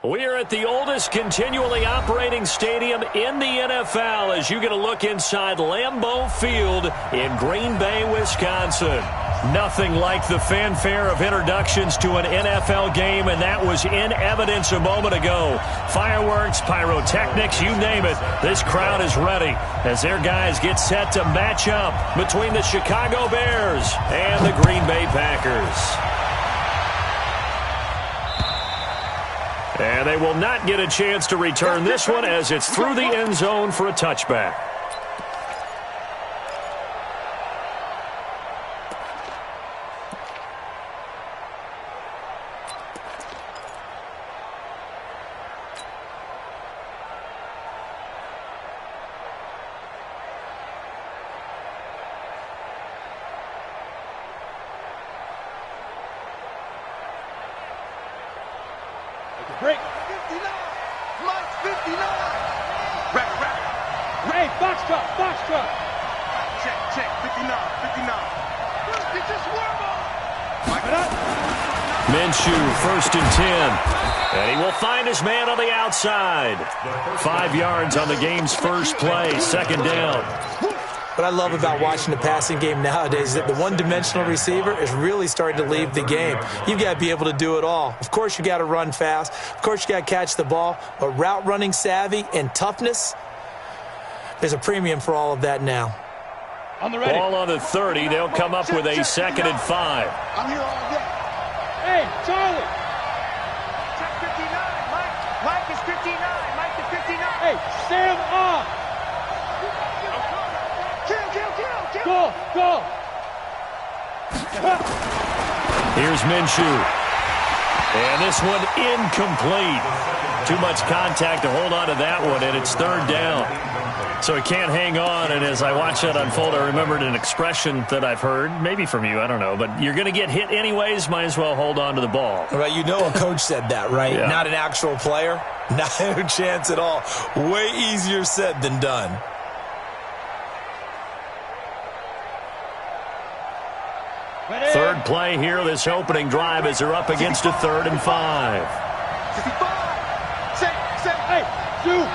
We are at the oldest continually operating stadium in the NFL as you get a look inside Lambeau Field in Green Bay, Wisconsin. Nothing like the fanfare of introductions to an NFL game, and that was in evidence a moment ago. Fireworks, pyrotechnics, you name it. This crowd is ready as their guys get set to match up between the Chicago Bears and the Green Bay Packers. And they will not get a chance to return this one as it's through the end zone for a touchback. Break. 59. Mike 59. Rack. Ray, box truck. Check. 59. Get this worm on. Mike it up. Minshew, 1st and 10. And he will find his man on the outside. 5 yards on the game's first play, 2nd down. What I love about watching the passing game nowadays is that the one-dimensional receiver is really starting to leave the game. You've got to be able to do it all. Of course, you got to run fast. Of course, you got to catch the ball. But route running savvy and toughness, there's a premium for all of that now. On the ready. Ball on the 30. They'll come up with a 2nd and 5. I'm here all day. Hey, Charlie. Check 59. Mike is 59. Mike is 59. Hey, Sam off. Go! Here's Minshew. And this one incomplete. Too much contact to hold on to that one, and it's 3rd down. So he can't hang on, and as I watch that unfold, I remembered an expression that I've heard, maybe from you, I don't know, but you're going to get hit anyways, might as well hold on to the ball. Right, you know a coach said that, right? Yeah. Not an actual player. Not a chance at all. Way easier said than done. Third play here, this opening drive, as they're up against a 3rd and 5. 65. Hey, shoot.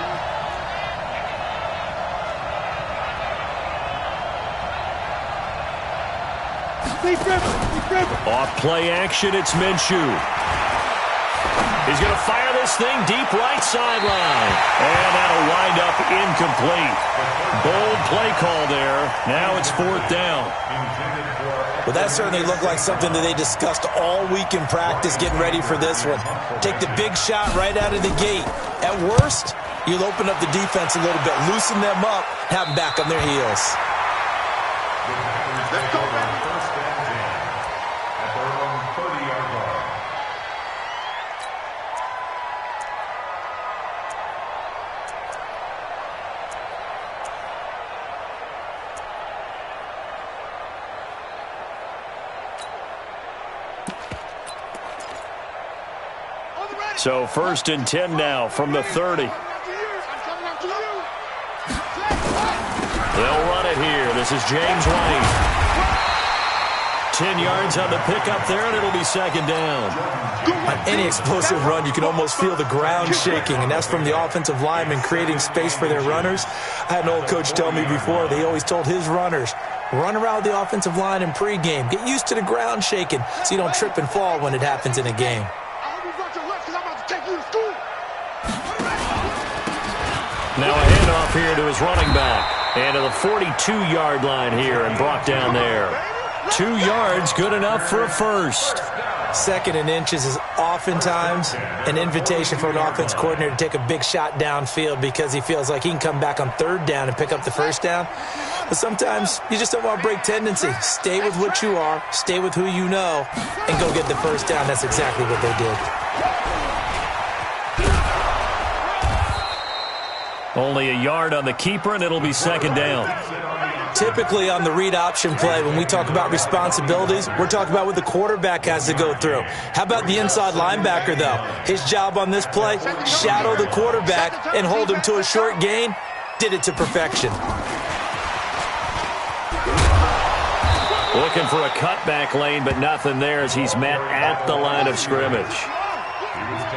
Off play action, it's Minshew. He's going to fire this thing deep right sideline. And that'll wind up incomplete. Bold play call there. Now it's 4th down. Well, that certainly looked like something that they discussed all week in practice getting ready for this one. Take the big shot right out of the gate. At worst, you'll open up the defense a little bit, loosen them up, have them back on their heels. Let's go, baby. So 1st and 10 now from the 30. They'll run it here. This is James White. 10 yards on the pickup there, and it'll be 2nd down. On any explosive run, you can almost feel the ground shaking, and that's from the offensive linemen creating space for their runners. I had an old coach tell me before, they always told his runners, run around the offensive line in pregame. Get used to the ground shaking so you don't trip and fall when it happens in a game. Now a handoff here to his running back. And to the 42-yard line here and brought down there. 2 yards, good enough for a first. 2nd and inches is oftentimes an invitation for an offense coordinator to take a big shot downfield because he feels like he can come back on 3rd down and pick up the 1st down. But sometimes you just don't want to break tendency. Stay with what you are, stay with who you know, and go get the 1st down. That's exactly what they did. Only a yard on the keeper, and it'll be 2nd down. Typically on the read option play, when we talk about responsibilities, we're talking about what the quarterback has to go through. How about the inside linebacker, though? His job on this play, shadow the quarterback and hold him to a short gain. Did it to perfection. Looking for a cutback lane, but nothing there as he's met at the line of scrimmage.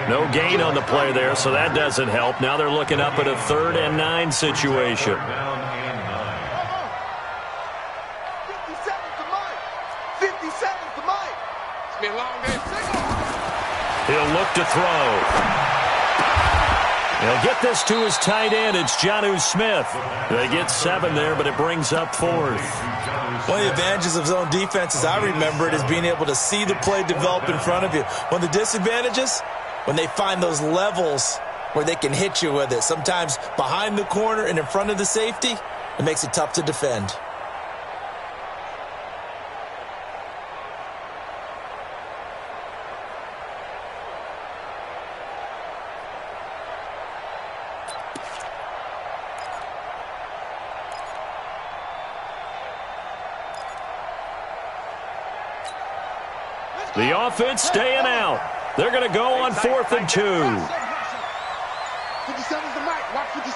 No gain on the play there, so that doesn't help. Now they're looking up at a 3rd and 9 situation. 50 seconds to Mike. 50 seconds to Mike. It's been a long day. He'll look to throw. He'll get this to his tight end. It's Jonnu Smith. They get 7 there, but it brings up 4th. One of the advantages of zone defense, as I remember it, is being able to see the play develop in front of you. One of the disadvantages, when they find those levels where they can hit you with it, sometimes behind the corner and in front of the safety, it makes it tough to defend. The offense staying out. They're going to go on 4th and 2. 57's the Mike. Watch 57.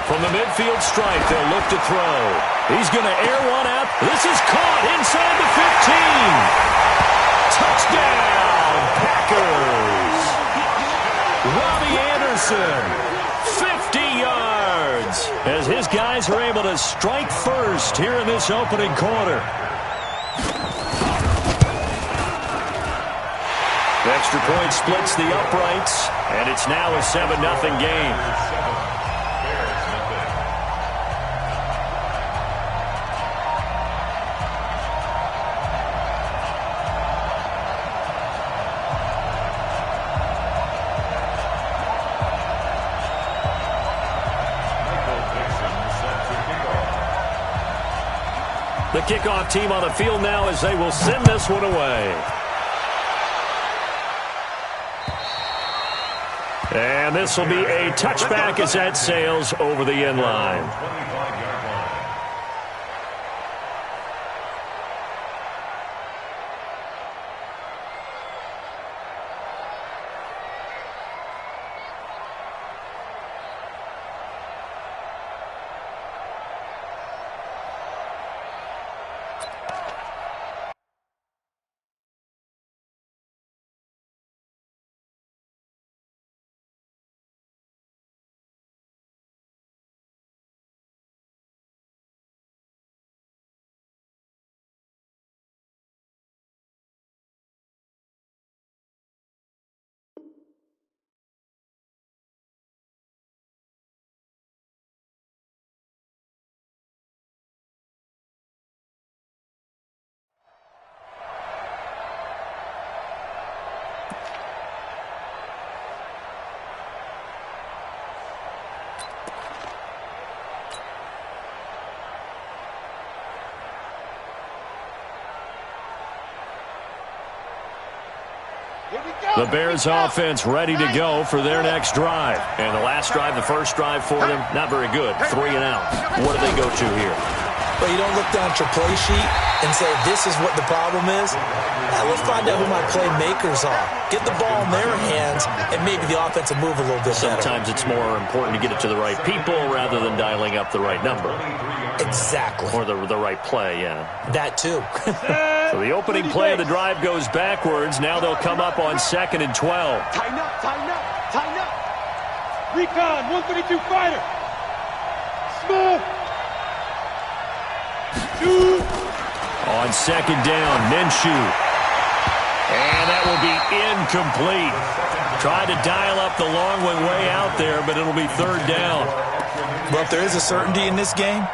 From the midfield stripe, they'll look to throw. He's going to air one out. This is caught inside the 15. Touchdown, Packers. Robbie Anderson, 50 yards, as his guys are able to strike first here in this opening quarter. Extra point splits the uprights, and it's now a 7-0 game. The kickoff team on the field now as they will send this one away. And this will be a touchback as that sails over the end line. The Bears offense ready to go for their next drive. And the last drive, the first drive for them, not very good. 3 and out. What do they go to here? Well, you don't look down at your play sheet and say, this is what the problem is. Let's find out who my playmakers are. Get the ball in their hands, and maybe the offense will move a little bit better. Sometimes it's more important to get it to the right people rather than dialing up the right number. Exactly. Or the right play, yeah. That too. So the opening play of the drive goes backwards. Now they'll come up on 2nd and 12. Tighten up, tighten up, tighten up. Recon, 132 fighter. Small. Shoot. On 2nd down, Minshew. And that will be incomplete. Tried to dial up the long one way out there, but it'll be 3rd down. Well, if there is a certainty in this game,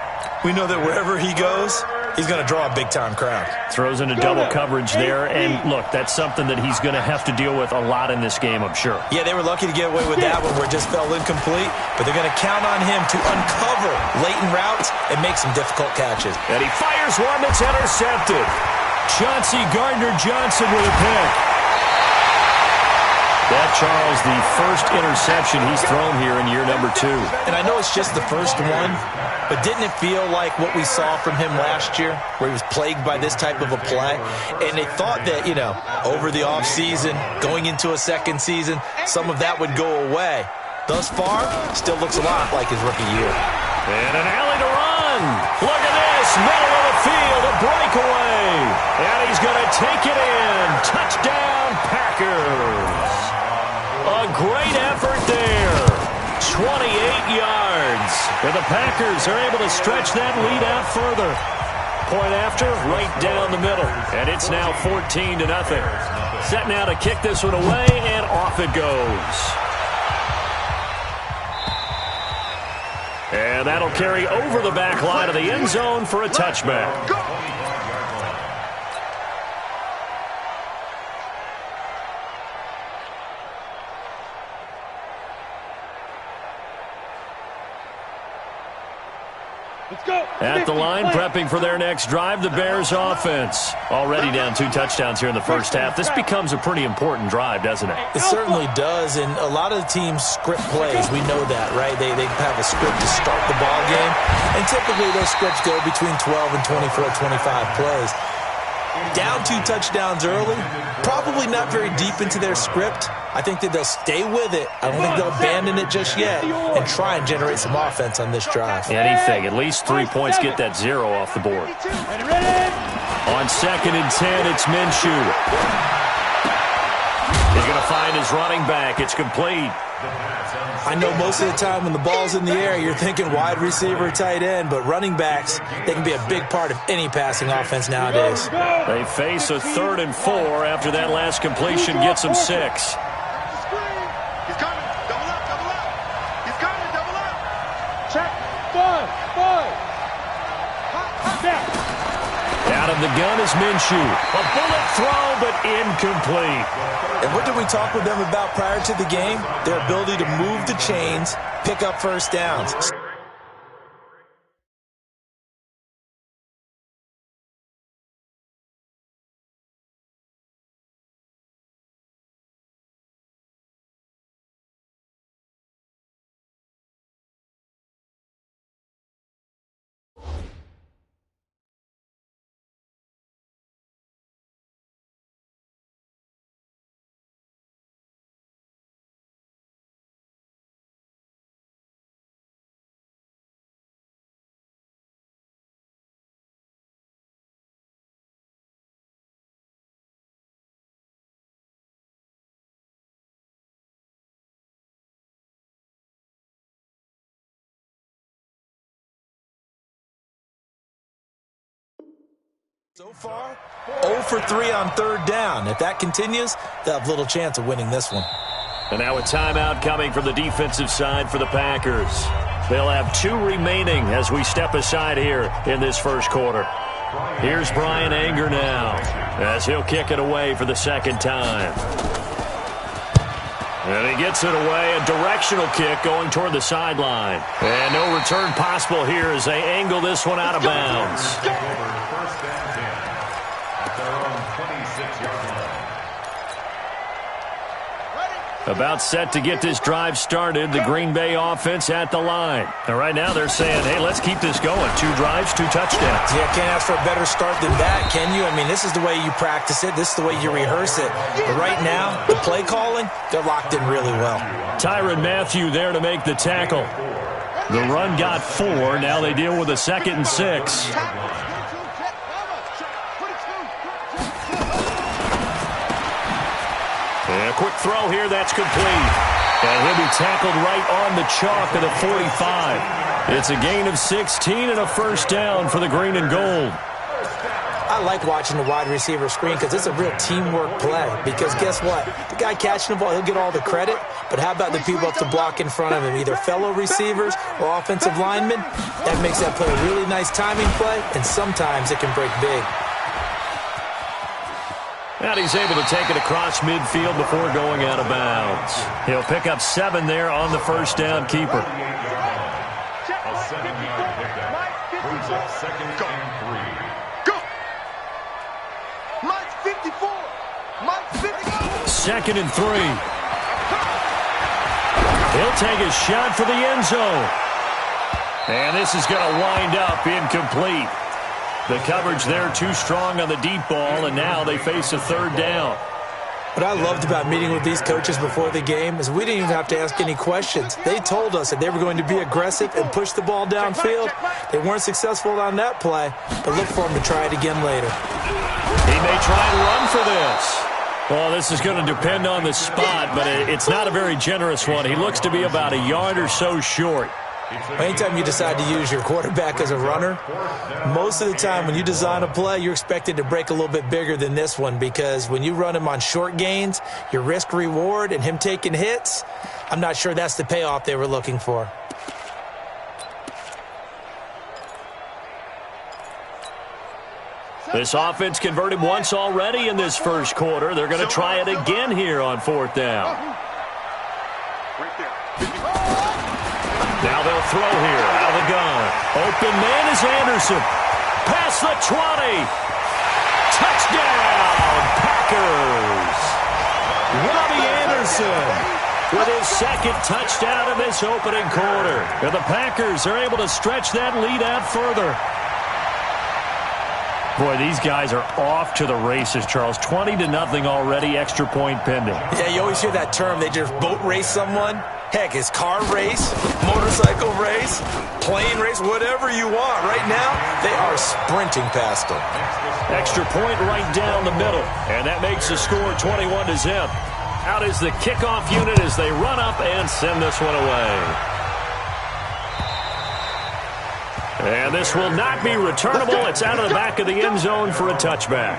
we know that wherever he goes, he's going to draw a big-time crowd. Throws into double coverage there, and look, that's something that he's going to have to deal with a lot in this game, I'm sure. Yeah, they were lucky to get away with that one where it just fell incomplete, but they're going to count on him to uncover latent routes and make some difficult catches. And he fires one that's intercepted. Chauncey Gardner-Johnson with a pick. That, Charles, the first interception he's thrown here in year number 2. And I know it's just the first one, but didn't it feel like what we saw from him last year, where he was plagued by this type of a play? And they thought that, over the offseason, going into a second season, some of that would go away. Thus far, still looks a lot like his rookie year. And an alley to run. Look at this. Middle of the field, a breakaway. And he's going to take it in. Touchdown, Packers. A great effort there. 28 yards. And the Packers are able to stretch that lead out further. Point after, right down the middle. And it's now 14-0. Set now to kick this one away, and off it goes. And that'll carry over the back line of the end zone for a touchback. At the line, prepping for their next drive, the Bears offense. Already down 2 touchdowns here in the first half. This becomes a pretty important drive, doesn't it? It certainly does, and a lot of the teams script plays. We know that, right? They have a script to start the ball game, and typically those scripts go between 12 and 24, 25 plays. Down 2 touchdowns early, probably not very deep into their script. I think that they'll stay with it. I don't think they'll abandon it just yet and try and generate some offense on this drive. Anything. At least 3 points, get that 0 off the board. On 2nd and 10, it's Minshew. He's going to find his running back. It's complete. I know most of the time when the ball's in the air, you're thinking wide receiver, tight end, but running backs, they can be a big part of any passing offense nowadays. They face a 3rd and 4 after that last completion gets them 6. He's coming. Double up, double up. He's coming, double up. Check. 5. Down. Out of the gun is Minshew. A bullet throw, but incomplete. And what did we talk with them about prior to the game? Their ability to move the chains, pick up first downs. So far, 0 for 3 on 3rd down. If that continues, they'll have little chance of winning this one. And now a timeout coming from the defensive side for the Packers. They'll have 2 remaining as we step aside here in this first quarter. Here's Brian Anger now as he'll kick it away for the 2nd time. And he gets it away, a directional kick going toward the sideline. And no return possible here as they angle this one out of bounds. About set to get this drive started, the Green Bay offense at the line. And right now they're saying, hey, let's keep this going. 2 drives, 2 touchdowns. Yeah, can't ask for a better start than that, can you? I mean, this is the way you practice it. This is the way you rehearse it. But right now, the play calling, they're locked in really well. Tyrann Mathieu there to make the tackle. The run got 4. Now they deal with a 2nd and 6. And a quick throw here, that's complete. And he'll be tackled right on the chalk of the 45. It's a gain of 16 and a first down for the green and gold. I like watching the wide receiver screen because it's a real teamwork play. Because guess what? The guy catching the ball, he'll get all the credit. But how about the people up the block in front of him, either fellow receivers or offensive linemen? That makes that play a really nice timing play, and sometimes it can break big. And he's able to take it across midfield before going out of bounds. He'll pick up 7 there on the first down keeper. A 7-yard pickup brings up 2nd and 3. Go! Mike's 54. Mike's 54. 2nd and 3. He'll take a shot for the end zone. And this is going to wind up incomplete. The coverage there too strong on the deep ball, and now they face a 3rd down. What I loved about meeting with these coaches before the game is we didn't even have to ask any questions. They told us that they were going to be aggressive and push the ball downfield. They weren't successful on that play, but look for them to try it again later. He may try and run for this. Well, this is going to depend on the spot, but it's not a very generous one. He looks to be about a yard or so short. Anytime you decide to use your quarterback as a runner, most of the time when you design a play, you're expected to break a little bit bigger than this one, because when you run him on short gains, your risk-reward and him taking hits, I'm not sure that's the payoff they were looking for. This offense converted once already in this first quarter. They're going to try it again here on fourth down. Now they'll throw here out of the gun. Open man is Anderson. Past the 20. Touchdown, Packers. Robbie Anderson with his second touchdown in this opening quarter. And the Packers are able to stretch that lead out further. Boy, these guys are off to the races, Charles. 20-0 already, extra point pending. Yeah, you always hear that term. They just boat race someone. Heck, it's car race, motorcycle race, plane race, whatever you want. Right now, they are sprinting past them. Extra point right down the middle, and that makes the score 21-0. Out is the kickoff unit as they run up and send this one away. And this will not be returnable. It's out of the back of the end zone for a touchback.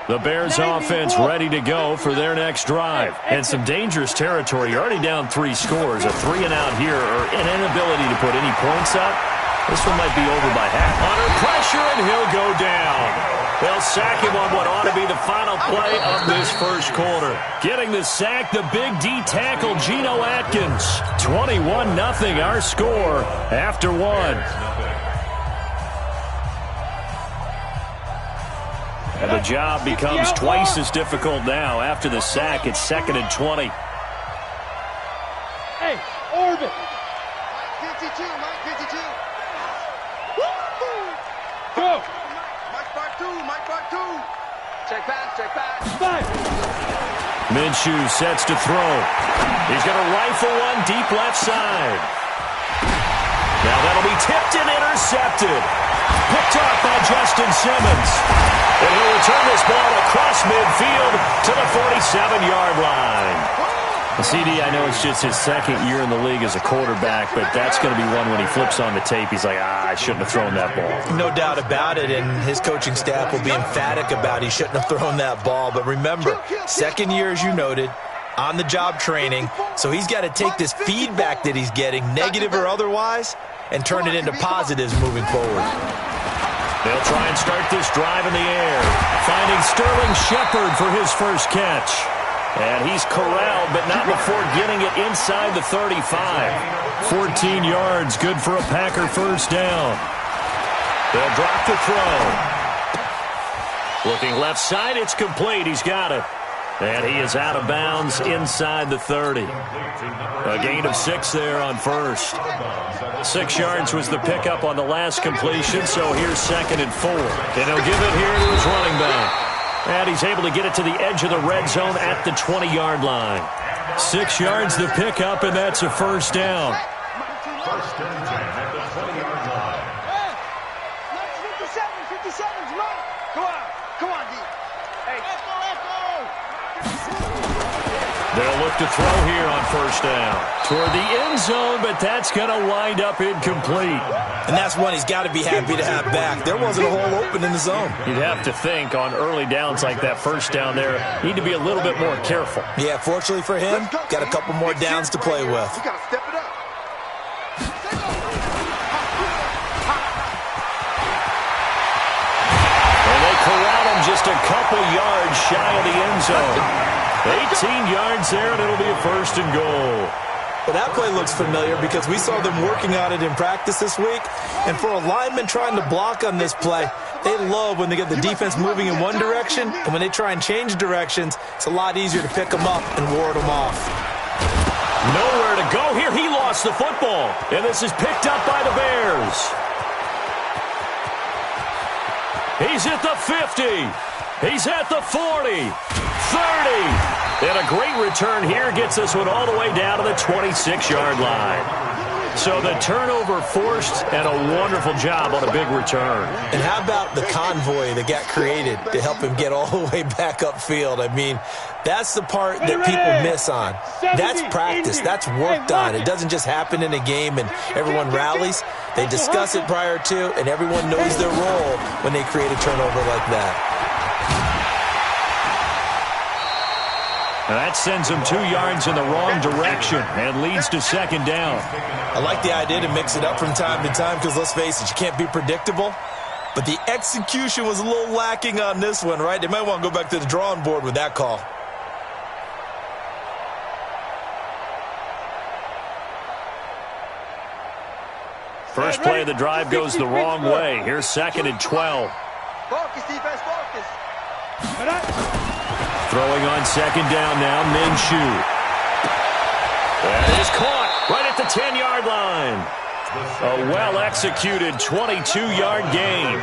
The Bears offense ready to go for their next drive. And some dangerous territory. You're already down 3 scores. A 3-and-out here, or an inability to put any points up. This one might be over by half. Under pressure, and he'll go down. They'll sack him on what ought to be the final play of this first quarter. Getting the sack, the big D tackle, Geno Atkins. 21-0 our score after 1. And the job becomes twice as difficult now. After the sack, it's 2nd and 20. Hey, orbit. 52, Mike 52. Go. Mike part 2, Mike part 2. Check back, check back. 5. Minshew sets to throw. He's going to rifle one deep left side. Now that'll be tipped and intercepted. Picked up by Justin Simmons. And he'll return this ball across midfield to the 47-yard line. CD, I know it's just his second year in the league as a quarterback, but that's going to be one when he flips on the tape. He's like, I shouldn't have thrown that ball. No doubt about it, and his coaching staff will be emphatic about he shouldn't have thrown that ball. But remember, second year, as you noted, on-the-job training, so he's got to take this feedback that he's getting, negative or otherwise, and turn it into positives moving forward. They'll try and start this drive in the air, finding Sterling Shepard for his first catch. And he's corralled, but not before getting it inside the 35. 14 yards, good for a Packer first down. They'll drop the throw. Looking left side, it's complete. He's got it. And he is out of bounds inside the 30. A gain of 6 there on first. 6 yards was the pickup on the last completion, so here's 2nd and 4. And he'll give it here to his running back. And he's able to get it to the edge of the red zone at the 20-yard line. 6 yards the pickup, and that's a first down. First and 10 at the 20-yard line. 57's right. Go on. Come on, D. Hey, let's go. They'll look to throw here on first down. Toward the end zone, but that's going to wind up incomplete. And that's one he's got to be happy to have back. There wasn't a hole open in the zone. You'd have to think on early downs like that first down there, need to be a little bit more careful. Yeah, fortunately for him, got a couple more downs to play with. You got to step it up. And they corral him just a couple yards shy of the end zone. 18 yards there, and it'll be a first and goal. Well, that play looks familiar because we saw them working on it in practice this week. And for a lineman trying to block on this play, They love when they get the defense moving in one direction, and when they try and change directions, it's a lot easier to pick them up and ward them off. Nowhere to go here. He lost the football, and this is picked up by the Bears. He's at the 50. He's at the 40. 30. And a great return here gets this one all the way down to the 26-yard line. So the turnover forced, and a wonderful job on a big return. And how about the convoy that got created to help him get all the way back upfield? I mean, that's the part that people miss on. That's practice. That's worked on. It doesn't just happen in a game and everyone rallies. They discuss it prior to, and everyone knows their role when they create a turnover like that. That sends him 2 yards in the wrong direction and leads to second down. I like the idea to mix it up from time to time because, let's face it, you can't be predictable. But the execution was a little lacking on this one, right? They might want to go back to the drawing board with that call. First play of the drive goes the wrong way. Here's second and 12. Focus, defense, focus. Throwing on second down now, Minshew. That is caught right at the 10-yard line. A well-executed 22-yard gain.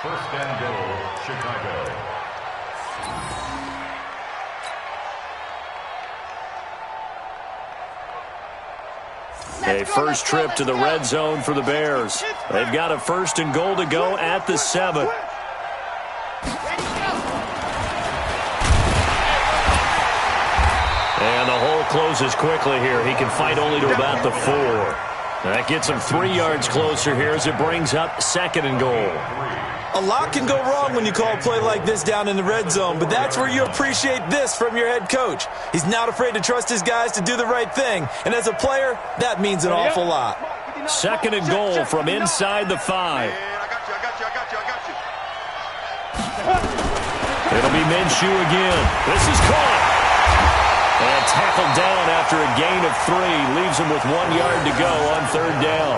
First and goal, Chicago. A first trip to the red zone for the Bears. They've got a first and goal to go at the 7. And the hole closes quickly here. He can fight only to about the 4. That gets him 3 yards closer here as it brings up second and goal. A lot can go wrong when you call a play like this down in the red zone, but that's where you appreciate this from your head coach. He's not afraid to trust his guys to do the right thing, and as a player, that means an awful lot. Second and goal from inside the 5. I got you. It'll be Minshew again. This is caught. And tackled down after a gain of 3. Leaves him with 1 yard to go on third down.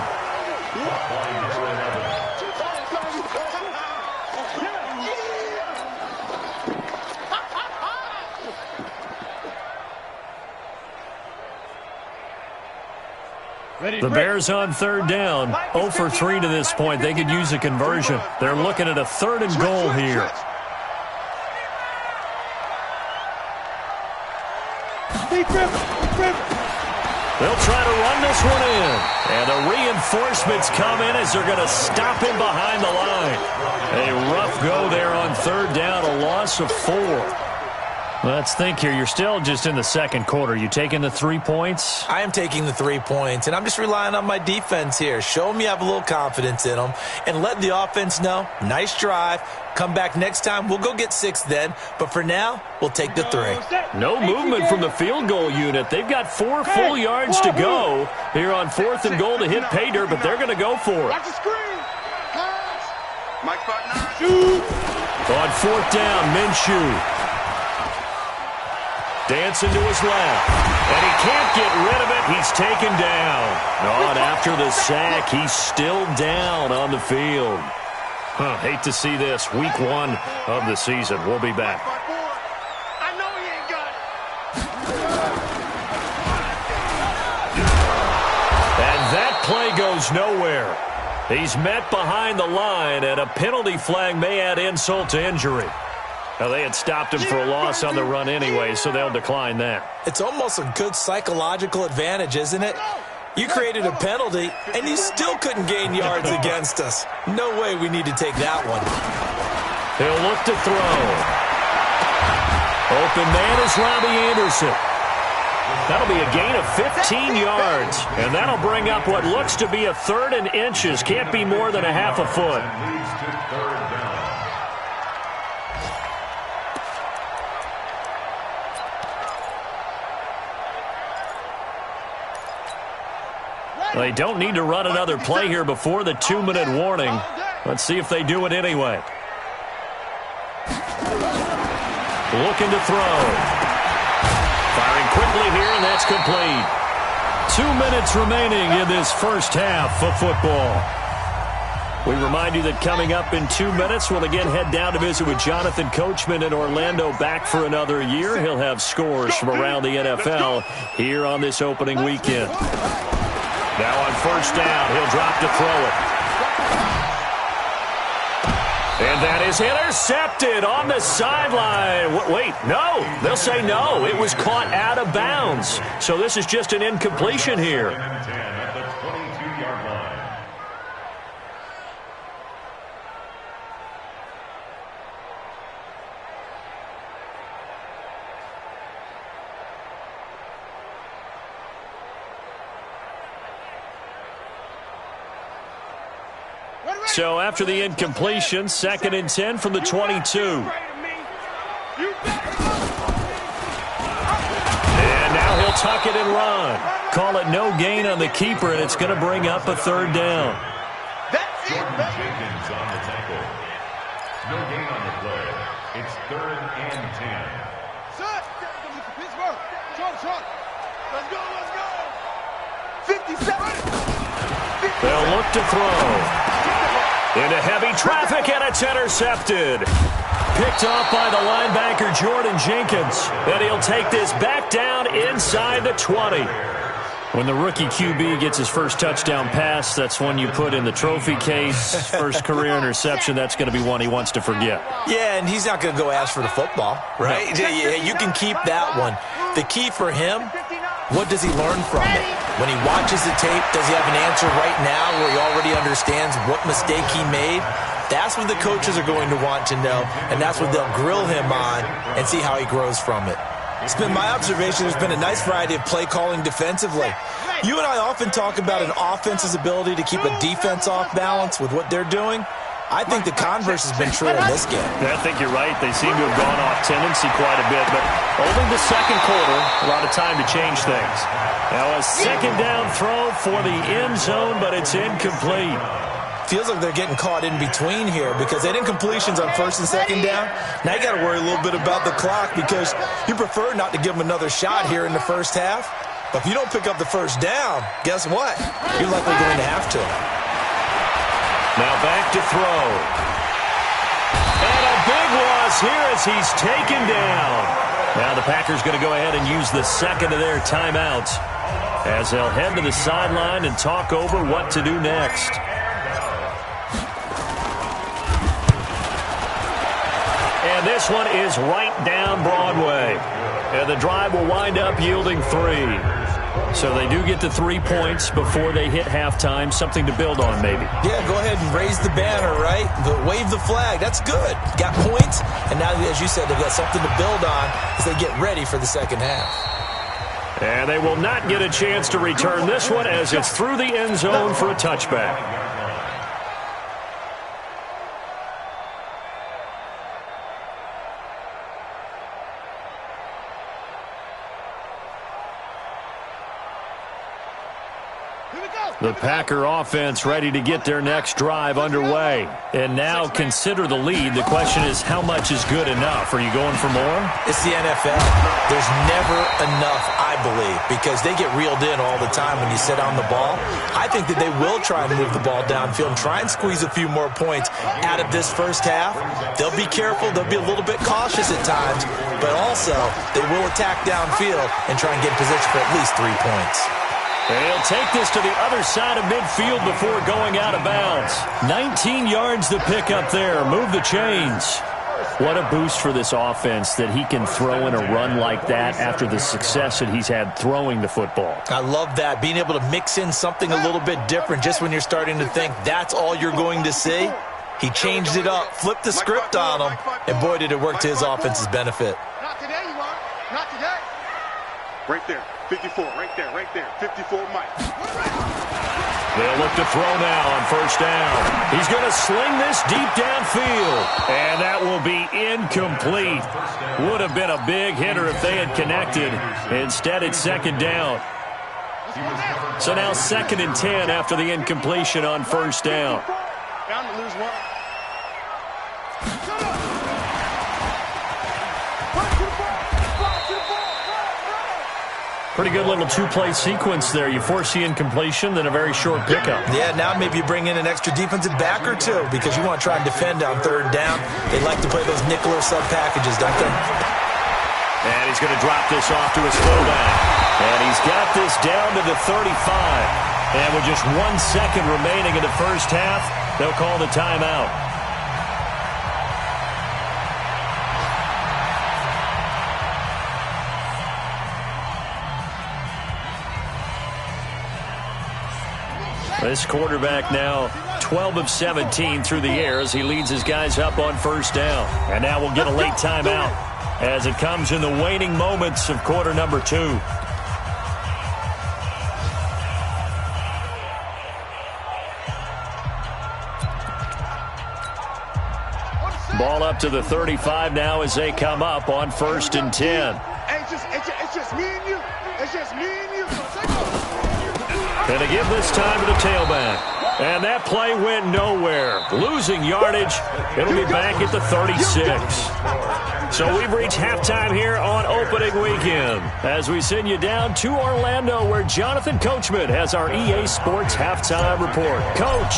The Bears on third down. 0 for 3 to this point. They could use a conversion. They're looking at a third and goal here. They'll try to run this one in. And the reinforcements come in as they're going to stop him behind the line. A rough go there on third down, a loss of 4. Let's think here. You're still just in the second quarter. You taking the 3 points? I am taking the 3 points, and I'm just relying on my defense here. Show them you have a little confidence in them, and let the offense know, nice drive. Come back next time. We'll go get 6 then, but for now, we'll take the 3. No movement from the field goal unit. They've got 4 full yards to go here on fourth and goal to hit pay dirt, but they're going to go for it. Watch the screen. Mike Partner. Shoot. On fourth down, Minshew. Dancing to his left. And he can't get rid of it. He's taken down. And after the sack, he's still down on the field. Hate to see this. Week 1 of the season. We'll be back. I know he ain't got it. And that play goes nowhere. He's met behind the line, and a penalty flag may add insult to injury. Now, they had stopped him for a loss on the run anyway, so they'll decline that. It's almost a good psychological advantage, isn't it? You created a penalty, and you still couldn't gain yards against us. No way we need to take that one. He'll look to throw. Open man is Robbie Anderson. That'll be a gain of 15 yards, and that'll bring up what looks to be a third and inches. Can't be more than a half a foot. They don't need to run another play here before the 2-minute warning. Let's see if they do it anyway. Looking to throw. Firing quickly here, and that's complete. 2 minutes remaining in this first half of football. We remind you that coming up in 2 minutes, we'll again head down to visit with Jonathan Coachman in Orlando, back for another year. He'll have scores from around the NFL here on this opening weekend. Now on first down, he'll drop to throw it. And that is intercepted on the sideline. Wait, no. They'll say no. It was caught out of bounds. So this is just an incompletion here. So after the incompletion, 2nd and 10 from the 22. And now he'll tuck it and run. Call it no gain on the keeper, and it's going to bring up a 3rd down. Jordan Jenkins on the tackle. No gain on the play. It's 3rd and 10. Pittsburgh. Short. Let's go. 57. They'll look to throw. Into heavy traffic, and it's intercepted. Picked off by the linebacker, Jordan Jenkins. And he'll take this back down inside the 20. When the rookie QB gets his first touchdown pass, that's one you put in the trophy case. First career interception, that's going to be one he wants to forget. Yeah, and he's not going to go ask for the football, right? No. Yeah, you can keep that one. The key for him, what does he learn from it? When he watches the tape, does he have an answer right now where he already understands what mistake he made? That's what the coaches are going to want to know, and that's what they'll grill him on and see how he grows from it. It's been my observation there's been a nice variety of play calling defensively. You and I often talk about an offense's ability to keep a defense off balance with what they're doing. I think the converse has been true in this game. Yeah, I think you're right. They seem to have gone off tendency quite a bit, but only the second quarter, a lot of time to change things. Now a 2nd down throw for the end zone, but it's incomplete. Feels like they're getting caught in between here because they had incompletions on 1st and 2nd down. Now you got to worry a little bit about the clock because you prefer not to give them another shot here in the first half. But if you don't pick up the 1st down, guess what? You're likely going to have to. Now back to throw. And a big loss here as he's taken down. Now the Packers going to go ahead and use the 2nd of their timeouts as they'll head to the sideline and talk over what to do next. And this one is right down Broadway. And the drive will wind up yielding 3. So they do get to 3 points before they hit halftime. Something to build on, maybe. Yeah, go ahead and raise the banner, right? Wave the flag. That's good. Got points, and now, as you said, they've got something to build on as they get ready for the second half. And they will not get a chance to return this one as it's through the end zone for a touchback. The Packer offense ready to get their next drive underway. And now consider the lead. The question is, how much is good enough? Are you going for more? It's the NFL. There's never enough, I believe, because they get reeled in all the time when you sit on the ball. I think that they will try and move the ball downfield and try and squeeze a few more points out of this first half. They'll be careful. They'll be a little bit cautious at times, but also they will attack downfield and try and get in position for at least 3 points. They'll take this to the other side of midfield before going out of bounds. 19 yards to pick up there. Move the chains. What a boost for this offense that he can throw in a run like that after the success that he's had throwing the football. I love that, being able to mix in something a little bit different just when you're starting to think that's all you're going to see. He changed it up, flipped the script on him, and boy, did it work to his offense's benefit. Not today, you are. Not today. Right there. 54, right there, 54, Mike. They'll look to throw now on first down. He's going to sling this deep downfield, and that will be incomplete. Would have been a big hitter if they had connected. Instead, it's 2nd down. So now 2nd and 10 after the incompletion on first down. Down to lose 1. Pretty good little two-play sequence there. You force the incompletion, then a very short pickup. Yeah, now maybe you bring in an extra defensive back or two because you want to try and defend on third down. They like to play those nickel or sub packages, don't they? And he's going to drop this off to his fullback. And he's got this down to the 35. And with just 1 second remaining in the first half, they'll call the timeout. This quarterback now 12 of 17 through the air as he leads his guys up on first down. And now we'll get a late timeout as it comes in the waning moments of quarter number 2. Ball up to the 35 now as they come up on 1st and 10. It's just me and you. It's just me and you. And to give this time to the tailback. And that play went nowhere. Losing yardage. It'll be back at the 36. So we've reached halftime here on opening weekend as we send you down to Orlando where Jonathan Coachman has our EA Sports halftime report. Coach,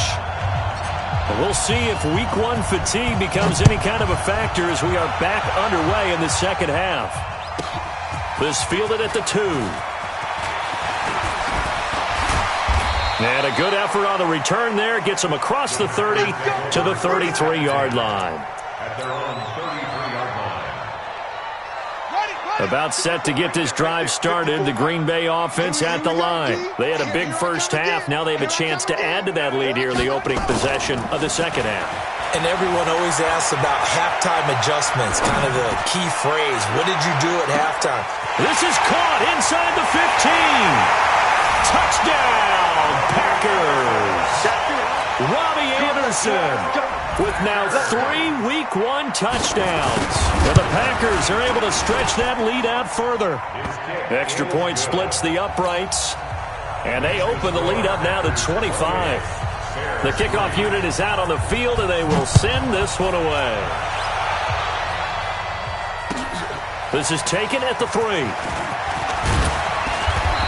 we'll see if week 1 fatigue becomes any kind of a factor as we are back underway in the second half. This fielded at the 2. And a good effort on the return there. Gets him across the 30 to the 33-yard line. At their own 33-yard line. About set to get this drive started. The Green Bay offense at the line. They had a big first half. Now they have a chance to add to that lead here in the opening possession of the second half. And everyone always asks about halftime adjustments, kind of the key phrase. What did you do at halftime? This is caught inside the 15. Touchdown, Packers! Robbie Anderson with now 3 Week 1 touchdowns. And the Packers are able to stretch that lead out further. Extra point splits the uprights. And they open the lead up now to 25. The kickoff unit is out on the field, and they will send this one away. This is taken at the 3.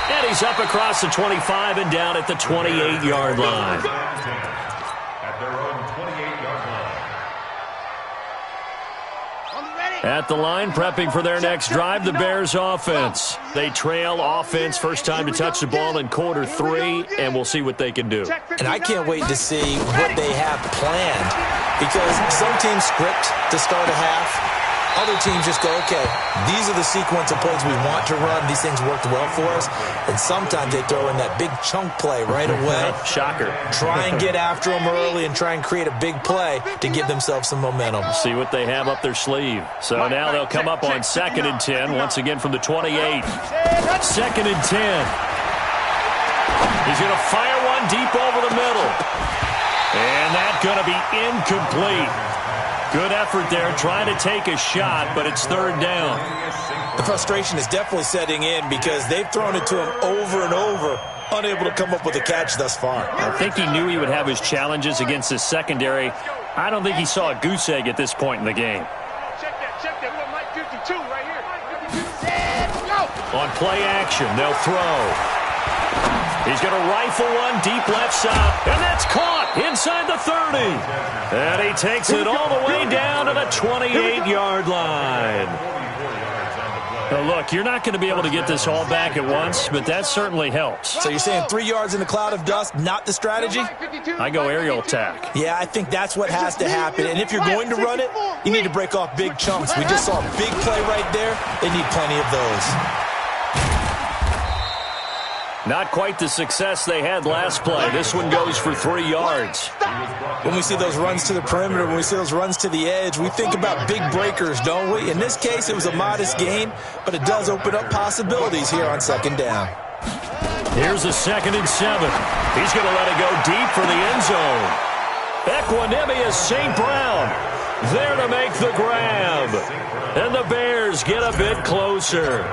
And he's up across the 25 and down at the 28-yard line. At their own 28-yard line. At the line, prepping for their next drive, the Bears offense. They trail offense, first time to touch the ball in quarter 3, and we'll see what they can do. And I can't wait to see what they have planned because some teams script to start a half. Other teams just go, okay, these are the sequence of plays we want to run. These things worked well for us. And sometimes they throw in that big chunk play right away. Shocker. Try and get after them early and try and create a big play to give themselves some momentum. See what they have up their sleeve. So now they'll come up on 2nd and 10, once again from the 28. 2nd and 10. He's going to fire one deep over the middle. And that's going to be incomplete. Good effort there, trying to take a shot, but it's 3rd down. The frustration is definitely setting in because they've thrown it to him over and over, unable to come up with a catch thus far. I think he knew he would have his challenges against his secondary. I don't think he saw a goose egg at this point in the game. Check that. We got Mike 52 right here. Go! On play action, they'll throw. He's going to rifle one deep left side, and that's caught inside the 30. And he takes it all the way down to the 28-yard line. Now look, you're not going to be able to get this all back at once, but that certainly helps. So you're saying 3 yards in a cloud of dust, not the strategy? I go aerial attack. Yeah, I think that's what has to happen. And if you're going to run it, you need to break off big chunks. We just saw a big play right there. They need plenty of those. Not quite the success they had last play. This one goes for 3 yards. When we see those runs to the perimeter, when we see those runs to the edge, we think about big breakers, don't we? In this case, it was a modest gain, but it does open up possibilities here on 2nd down. Here's a 2nd and 7. He's going to let it go deep for the end zone. Equanimous St. Brown there to make the grab. And the Bears get a bit closer.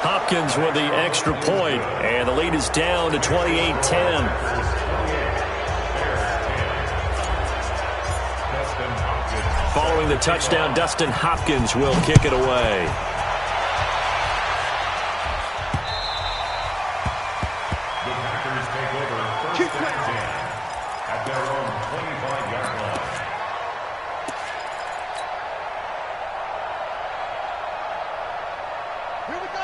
Hopkins with the extra point, and the lead is down to 28-10. Following the touchdown, Dustin Hopkins will kick it away. The Packers take over first and 10 at their own 25-yard line.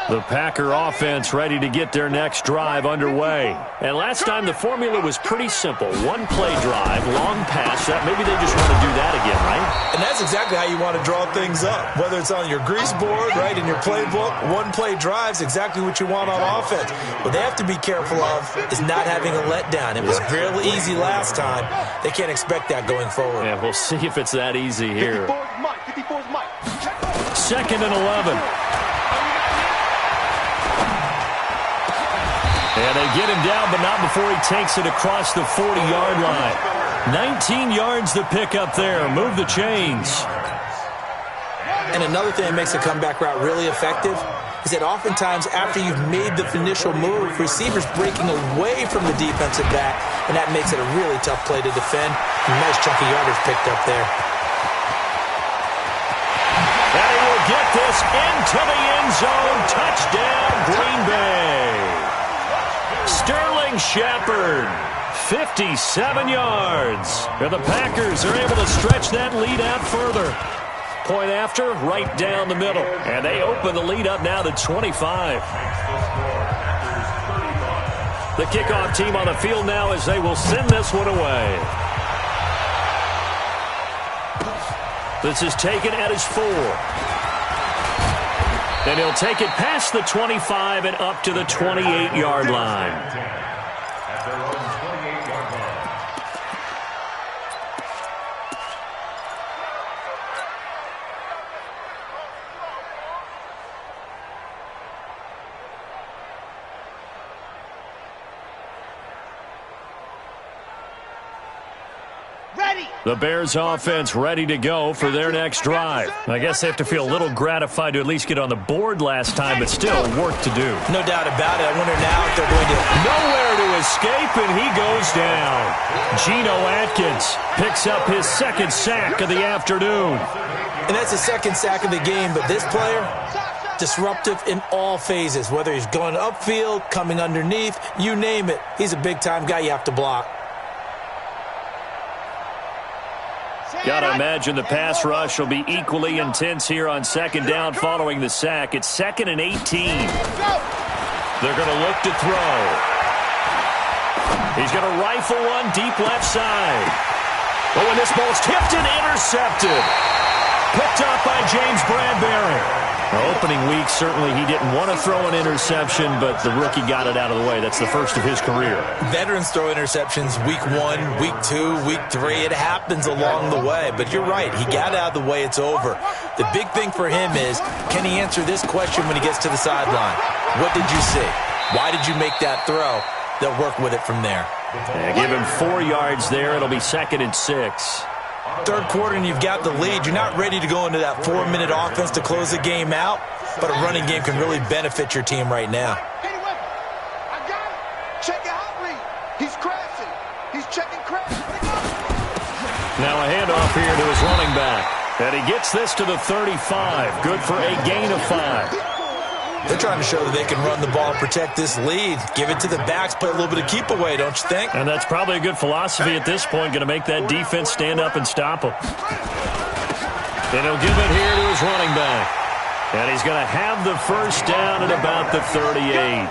The Packer offense ready to get their next drive underway. And last time the formula was pretty simple. One play drive, long pass. Maybe they just want to do that again, right? And that's exactly how you want to draw things up. Whether it's on your grease board, right, in your playbook, one play drive is exactly what you want on offense. What they have to be careful of is not having a letdown. It was really easy last time. They can't expect that going forward. Yeah, we'll see if it's that easy here. 54's Mike. 2nd and 11. And they get him down, but not before he takes it across the 40-yard line. 19 yards to pick up there. Move the chains. And another thing that makes the comeback route really effective is that oftentimes after you've made the initial move, receivers breaking away from the defensive back, and that makes it a really tough play to defend. A nice chunk of yardage picked up there. And he will get this into the end zone. Touchdown, Green Bay. Sterling Shepard, 57 yards. And the Packers are able to stretch that lead out further. Point after, right down the middle. And they open the lead up now to 25. The kickoff team on the field now as they will send this one away. This is taken at his 4. And he'll take it past the 25 and up to the 28-yard line. At their own 28-yard line. The Bears offense ready to go for their next drive. I guess they have to feel a little gratified to at least get on the board last time, but still work to do. No doubt about it. I wonder now if they're going to... Nowhere to escape, and he goes down. Geno Atkins picks up his 2nd sack of the afternoon. And that's the 2nd sack of the game, but this player, disruptive in all phases, whether he's going upfield, coming underneath, you name it. He's a big-time guy you have to block. Got to imagine the pass rush will be equally intense here on 2nd down following the sack. It's 2nd and 18. They're going to look to throw. He's going to rifle one deep left side. Oh, and this ball's tipped and intercepted. Picked up by James Bradbury. Opening week, certainly he didn't want to throw an interception, but the rookie got it out of the way. That's the first of his career. Veterans throw interceptions week 1, week 2, week 3. It happens along the way, but you're right. He got out of the way. It's over. The big thing for him is, can he answer this question when he gets to the sideline? What did you see? Why did you make that throw? They'll work with it from there. Yeah, give him 4 yards there. It'll be 2nd and 6. 3rd quarter and you've got the lead. You're not ready to go into that 4-minute offense to close the game out, but a running game can really benefit your team right now. I got it. Check it out, Lee. He's crashing. He's checking crash. Now a handoff here to his running back. And he gets this to the 35. Good for a gain of 5. They're trying to show that they can run the ball, protect this lead, give it to the backs, play a little bit of keep away, don't you think? And that's probably a good philosophy at this point, going to make that defense stand up and stop him. And he'll give it here to his running back. And he's going to have the first down at about the 38.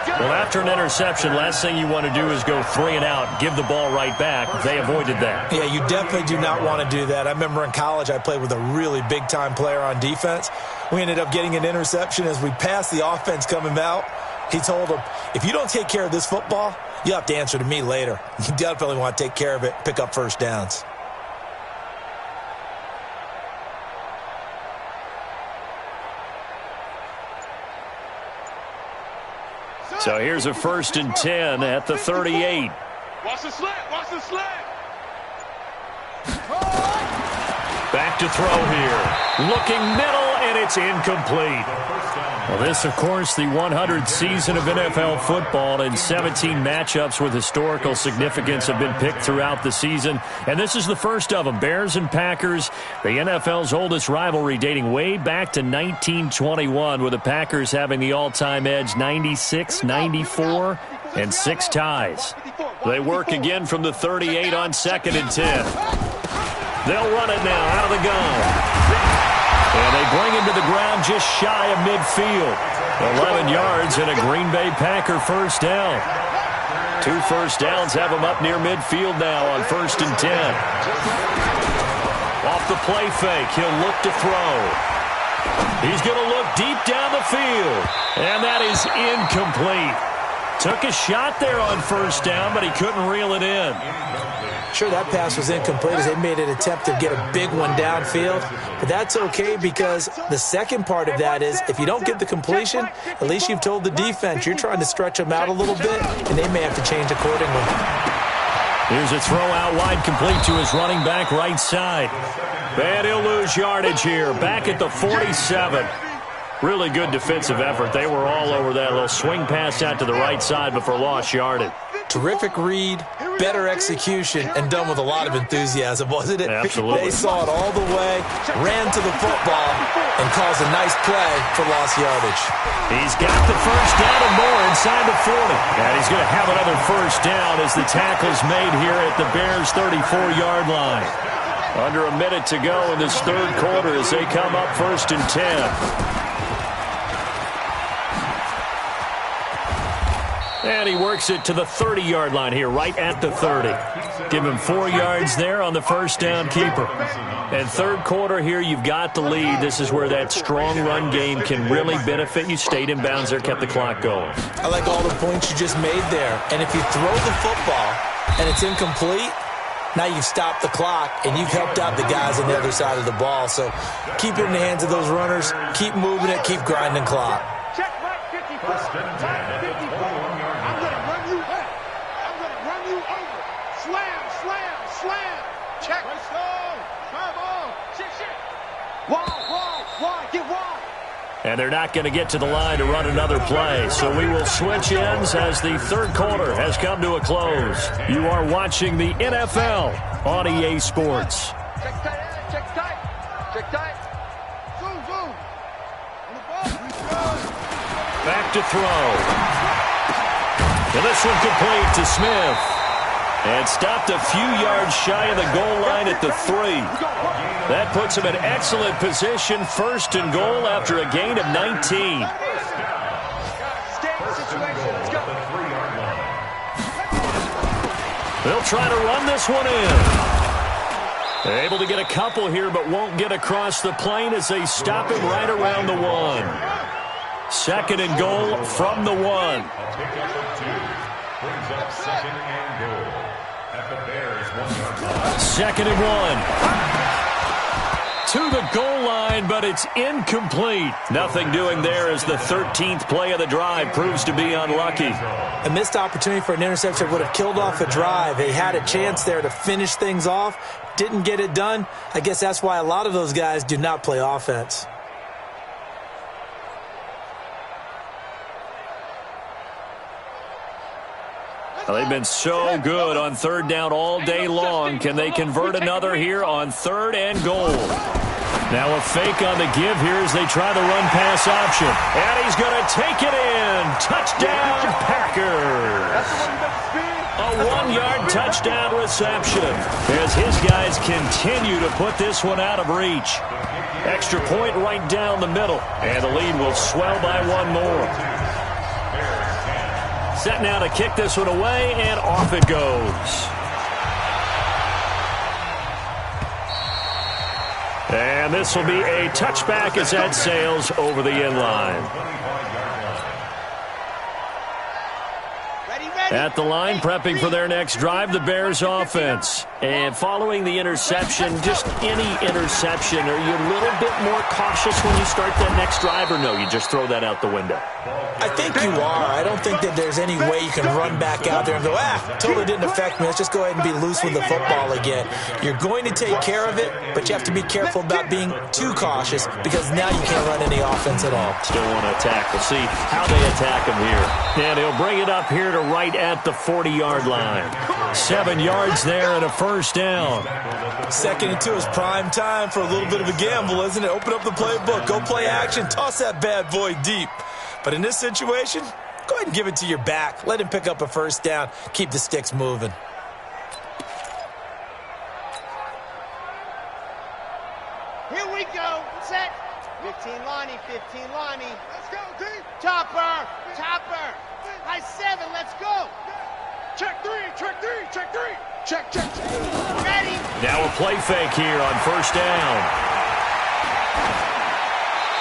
Well, after an interception, last thing you want to do is go 3 and out, give the ball right back. They avoided that. Yeah, you definitely do not want to do that. I remember in college I played with a really big-time player on defense. We ended up getting an interception as we passed the offense coming out. He told him, if you don't take care of this football, you have to answer to me later. You definitely want to take care of it, pick up first downs. So here's a 1st and 10 at the 38. Watch the slant. Watch the slant. Back to throw here. Looking middle, and it's incomplete. Well, this, of course, the 100th season of NFL football, and 17 matchups with historical significance have been picked throughout the season. And this is the first of them, Bears and Packers, the NFL's oldest rivalry dating way back to 1921, with the Packers having the all-time edge 96, 94, and 6 ties. They work again from the 38 on 2nd and 10. They'll run it now out of the gun. And they bring him to the ground just shy of midfield. 11 yards and a Green Bay Packer first down. 2 first downs have him up near midfield now on 1st and 10. Off the play fake, he'll look to throw. He's going to look deep down the field. And that is incomplete. Took a shot there on 1st down, but he couldn't reel it in. Sure, that pass was incomplete as they made an attempt to get a big one downfield. But that's okay because the second part of that is if you don't get the completion, at least you've told the defense you're trying to stretch them out a little bit, and they may have to change accordingly. Here's a throw out wide, complete to his running back right side. And he'll lose yardage here, back at the 47. Really good defensive effort. They were all over that little swing pass out to the right side before lost yardage. Terrific read, better execution, and done with a lot of enthusiasm, wasn't it? Absolutely. They saw it all the way, ran to the football, and caused a nice play for lost yardage. He's got the first down and more inside the 40. And he's going to have another first down as the tackle's made here at the Bears' 34-yard line. Under a minute to go in this third quarter as they come up 1st and 10. And he works it to the 30-yard line here, right at the 30. Give him 4 yards there on the first down keeper. And third quarter here, you've got the lead. This is where that strong run game can really benefit you. Stayed in bounds there, kept the clock going. I like all the points you just made there. And if you throw the football and it's incomplete, now you've stopped the clock and you've helped out the guys on the other side of the ball. So keep it in the hands of those runners. Keep moving it. Keep grinding clock. Check right 54. And they're not going to get to the line to run another play. So we will switch ends as the third quarter has come to a close. You are watching the NFL on EA Sports. Check tight, check tight, check tight. Zoom, zoom. Back to throw. And this one complete to Smith. And stopped a few yards shy of the goal line at the 3. That puts him in excellent position, 1st and goal after a gain of 19. They'll try to run this one in. They're able to get a couple here, but won't get across the plane as they stop him right around the 1. 2nd and goal from the 1. A pickup of 2 brings up 2nd and goal at the Bears' 1-yard line. 2nd and 1. To the goal line, but it's incomplete. Nothing doing there as the 13th play of the drive proves to be unlucky. A missed opportunity for an interception would have killed off a drive. They had a chance there to finish things off. Didn't get it done. I guess that's why a lot of those guys do not play offense. Well, they've been so good on 3rd down all day long. Can they convert another here on 3rd and goal? Now a fake on the give here as they try the run-pass option. And he's going to take it in. Touchdown, Packers. A 1-yard touchdown reception as his guys continue to put this one out of reach. Extra point right down the middle. And the lead will swell by 1 more. Set now to kick this one away, and off it goes. And this will be a touchback as that sails over the end line. At the line, prepping for their next drive, the Bears offense. And following the interception, just any interception, are you a little bit more cautious when you start that next drive, or no, you just throw that out the window? I think you are. I don't think that there's any way you can run back out there and go, totally didn't affect me. Let's just go ahead and be loose with the football again. You're going to take care of it, but you have to be careful about being too cautious because now you can't run any offense at all. Still want to attack. We'll see how they attack him here. And he'll bring it up here to right at the 40-yard line. 7 yards there and a first down. 2nd and 2 is prime time for a little bit of a gamble, isn't it? Open up the playbook, go play action, toss that bad boy deep. But in this situation, go ahead and give it to your back. Let him pick up a first down. Keep the sticks moving. Here we go. Set. 15 Lonnie, 15 Lonnie. Let's go, D. Topper. High 7, let's go. Check 3, check 3, check 3. Check. Ready. Now a play fake here on first down.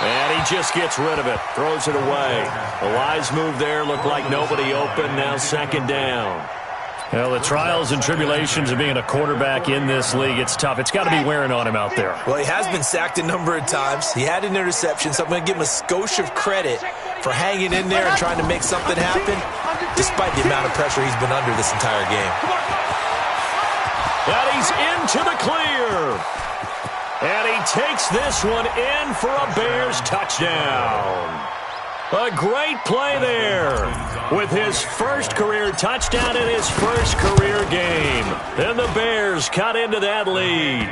And he just gets rid of it, throws it away. A wise move there, looked like nobody open, now 2nd down. Well, the trials and tribulations of being a quarterback in this league, it's tough. It's got to be wearing on him out there. Well, he has been sacked a number of times. He had an interception, so I'm going to give him a skosh of credit for hanging in there and trying to make something happen, despite the amount of pressure he's been under this entire game. And he's into the clear. And he takes this one in for a Bears touchdown. A great play there with his first career touchdown in his first career game. And the Bears cut into that lead.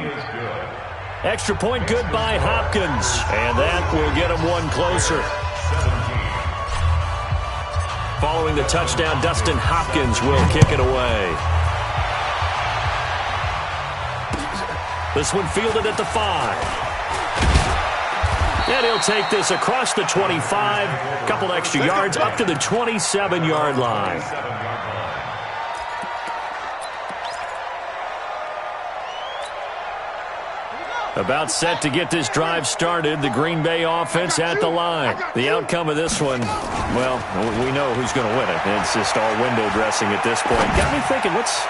Extra point good by Hopkins. And that will get him one closer. Following the touchdown, Dustin Hopkins will kick it away. This one fielded at the 5. And he'll take this across the 25. A couple extra yards up to the 27-yard line. About set to get this drive started. The Green Bay offense at the line. The outcome of this one, well, we know who's going to win it. It's just all window dressing at this point. Got me thinking, what's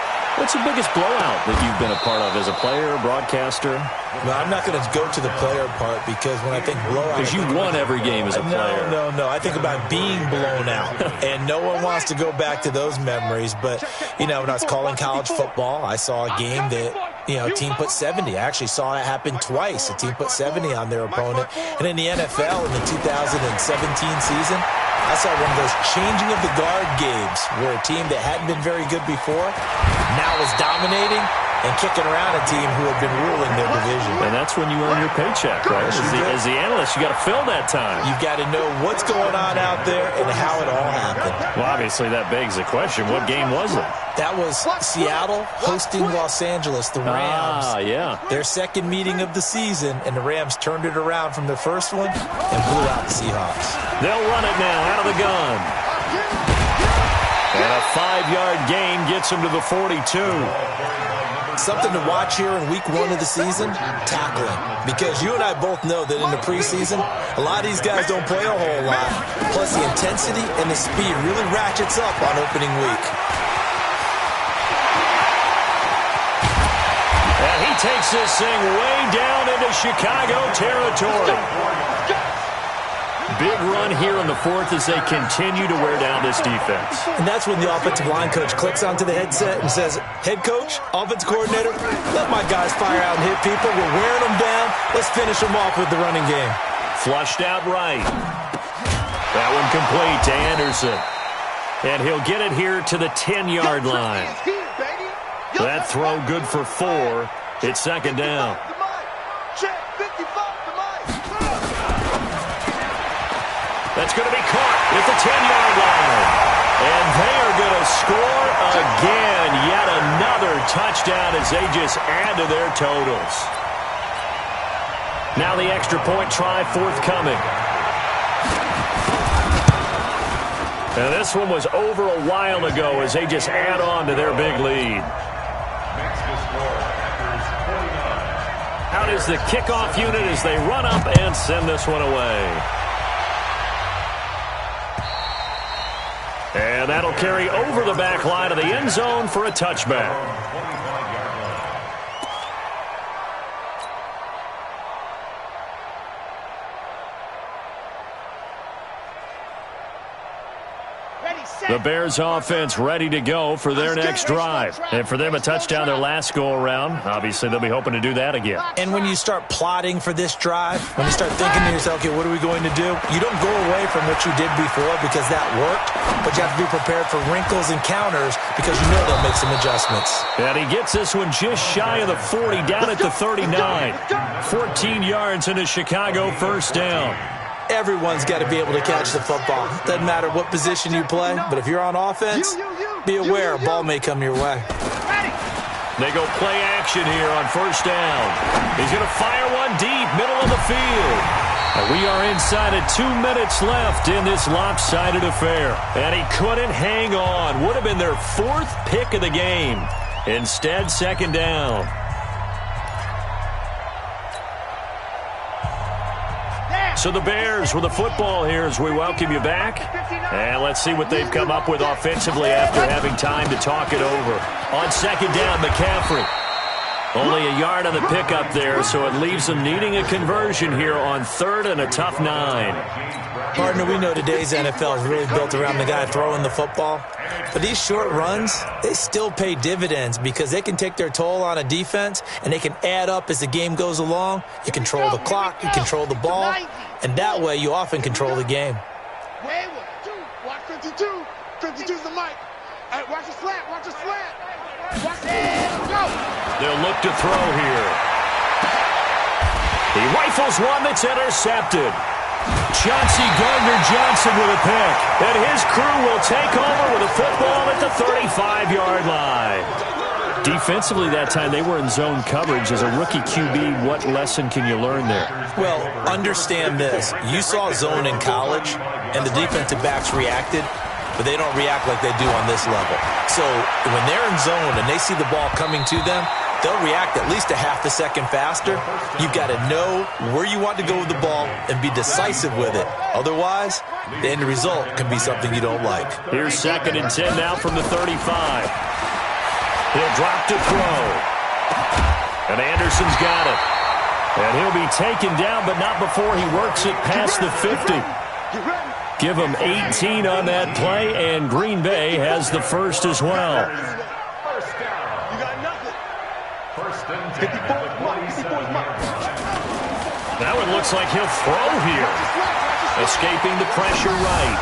the biggest blowout that you've been a part of as a player, broadcaster? No, I'm not going to go to the player part because when I think blowout... Because you won every game as a player. No. I think about being blown out. And no one wants to go back to those memories. But, when I was calling college football, I saw a game that, a team put 70. I actually saw it happen twice. A team put 70 on their opponent. And in the NFL, in the 2017 season, I saw one of those changing of the guard games where a team that hadn't been very good before now is dominating and kicking around a team who had been ruling their division. And that's when you earn your paycheck, right? As the analyst, you got to fill that time. You've got to know what's going on out there and how it all happened. Well, obviously that begs the question, what game was it? That was Seattle hosting Los Angeles, the Rams. Yeah. Their second meeting of the season, and the Rams turned it around from their first one and blew out the Seahawks. They'll run it now out of the gun. And a 5-yard gain gets them to the 42. Something to watch here in week 1 of the season, tackling. Because you and I both know that in the preseason, a lot of these guys don't play a whole lot. Plus the intensity and the speed really ratchets up on opening week. And he takes this thing way down into Chicago territory. Big run here in the 4th as they continue to wear down this defense. And that's when the offensive line coach clicks onto the headset and says, head coach, offensive coordinator, let my guys fire out and hit people. We're wearing them down. Let's finish them off with the running game. Flushed out right. That one complete to Anderson. And he'll get it here to the 10-yard line. That throw good for 4. It's 2nd down. That's going to be caught at the 10-yard line. And they are going to score again. Yet another touchdown as they just add to their totals. Now the extra point try forthcoming. And this one was over a while ago as they just add on to their big lead. Out is the kickoff unit as they run up and send this one away. And that'll carry over the back line of the end zone for a touchback. The Bears offense ready to go for their next drive. And for them, a touchdown their last go-around. Obviously, they'll be hoping to do that again. And when you start plotting for this drive, when you start thinking to yourself, okay, what are we going to do? You don't go away from what you did before because that worked, but you have to be prepared for wrinkles and counters because you know they'll make some adjustments. And he gets this one just shy of the 40, down at the 39. 14 yards in a Chicago first down. Everyone's got to be able to catch the football. Doesn't matter what position you play, but if you're on offense, be aware a ball may come your way. They go play action here on first down. He's going to fire one deep, middle of the field. And we are inside of 2 minutes left in this lopsided affair. And he couldn't hang on. Would have been their 4th pick of the game. Instead, second down. So the Bears with the football here as we welcome you back. And let's see what they've come up with offensively after having time to talk it over. On second down, McCaffrey. Only a yard on the pickup there, so it leaves them needing a conversion here on third and a tough 9. Partner, we know today's NFL is really built around the guy throwing the football. But these short runs, they still pay dividends because they can take their toll on a defense and they can add up as the game goes along. You control the clock, you control the ball, and that way you often control the game. Watch 52. 52's the mic. Hey, watch the slant. Watch the slant. Watch it. Go. They'll look to throw here. He rifles one that's intercepted. Chauncey Gardner-Johnson with a pick. And his crew will take over with a football at the 35-yard line. Defensively that time, they were in zone coverage. As a rookie QB, what lesson can you learn there? Well, understand this. You saw zone in college, and the defensive backs reacted, but they don't react like they do on this level. So when they're in zone and they see the ball coming to them, they'll react at least a half a second faster. You've got to know where you want to go with the ball and be decisive with it. Otherwise, the end result can be something you don't like. Here's second and 10 now from the 35. He'll drop to throw. And Anderson's got it. And he'll be taken down, but not before he works it past the 50. Give him 18 on that play, and Green Bay has the first as well. First down. You got nothing. First and 10. 54's mark. That one looks like he'll throw here. Escaping the pressure right.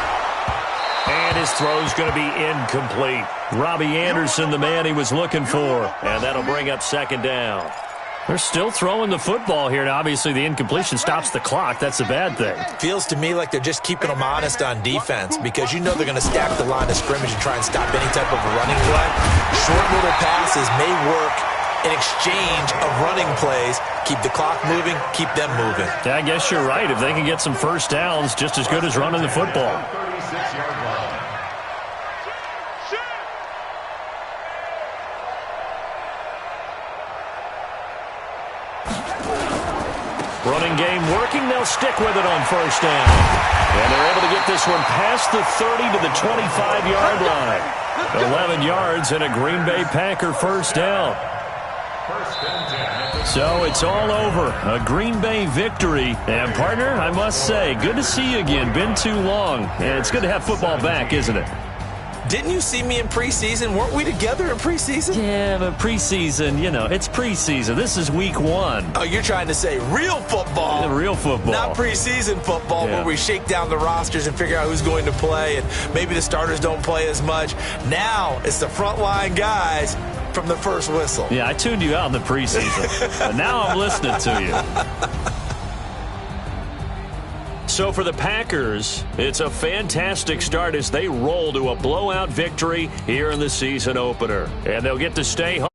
And his throw's going to be incomplete. Robbie Anderson, the man he was looking for. And that'll bring up second down. They're still throwing the football here. Now, obviously, the incompletion stops the clock. That's a bad thing. Feels to me like they're just keeping them honest on defense because you know they're going to stack the line of scrimmage and try and stop any type of a running play. Short little passes may work in exchange of running plays. Keep the clock moving, keep them moving. Yeah, I guess you're right. If they can get some first downs, just as good as running the football. 36-yard line. Running game working. They'll stick with it on first down. And they're able to get this one past the 30 to the 25-yard line. 11 yards and a Green Bay Packer first down. So it's all over. A Green Bay victory. And, partner, I must say, good to see you again. Been too long. And it's good to have football back, isn't it? Didn't you see me in preseason? Weren't we together in preseason? Yeah, but preseason, you know, it's preseason. This is week 1. Oh, you're trying to say real football. Real football. Not preseason football Yeah. where we shake down the rosters and figure out who's going to play and maybe the starters don't play as much. Now it's the frontline guys from the first whistle. Yeah, I tuned you out in the preseason. And now I'm listening to you. So for the Packers, it's a fantastic start as they roll to a blowout victory here in the season opener. And they'll get to stay home.